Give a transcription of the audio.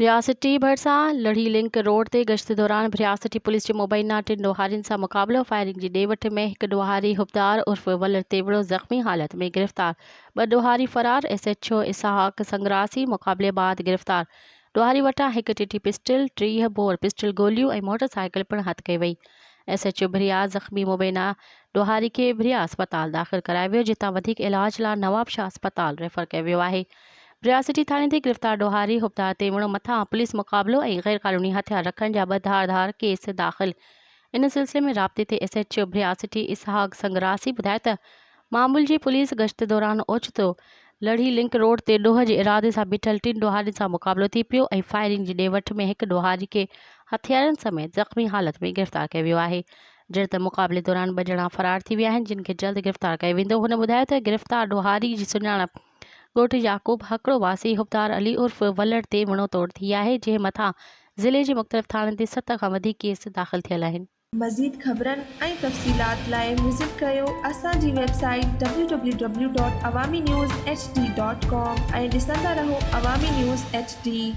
भ्रियासिटी भरिसां लड़ी link road ते गश्त दौरान भ्रियासिटी पुलिस जे मुबैना 3 ॾोहारियुनि सां मुक़ाबिलो। फायरिंग जी ॾे वठ में हिकु ॾोहारी हुबदार उर्फ़ वलर तेवड़ो ज़ख़्मी हालत में गिरफ़्तार। 2 ॾोहारी फ़रार। SHO इसहाक संग्रासी मुक़ाबिले बाद गिरफ़्तार। ॾोहारी वटां हिकु टिटी पिस्टल, 30 बोर पिस्टल गोलियूं ऐं मोटरसाइकिल पिणु हथ कई वई। SHO भरिया ज़ख़्मी मुबैना ॾोहारी खे भरिया अस्पताल दाख़िल करायो वियो, जितां वधीक इलाज लाइ नवाब शाह अस्पताल रेफर कयो वियो आहे। भ्रियासिटी थाणे ते गिरफ़्तार ॾोहारी हुबदार तेवड़ो मथां पुलिस मुक़ाबिलो ऐं गैर क़ानूनी हथियार रखण जा 2 धारदार केस दाख़िल। इन सिलसिले में राब्ते ते SHO भ्रियासिटी इसहाक संग्रासी ॿुधाए त मामूल जी पुलिस गश्त दौरान ओचितो लड़ी लिंक रोड ते ॾोह जे इरादे सां बीठल 3 ॾोहारियुनि सां मुक़ाबिलो थी पियो ऐं फायरिंग जी ॾे वठ में हिकु ॾोहारी खे हथियारनि समेत ज़ख़्मी हालत में गिरफ़्तार कयो वियो आहे। जॾहिं त मुक़ाबिले दौरान 2 ॼणा फ़रार थी विया आहिनि, जिन खे जल्द गिरफ़्तार कयो वेंदो। हुन ॿुधायो त गिरफ़्तार ॾोहारी जी सुञाणप ॻोठ याकूब हकड़ो वासी हुबदार अली उर्फ़ वलर तेवड़ो तौर थी आहे, जंहिं मथां ज़िले जे मुख़्तलिफ़ थाणनि ते 7 खां वधीक केस दाख़िल थियल आहिनि। मज़ीद ख़बरनि ऐं तफ़सीलात लाइ विज़िट कयो असांजी वेबसाइट www.awamiNewsHD.com ऐं ॾिसंदा रहो अवामी न्यूज़ HD।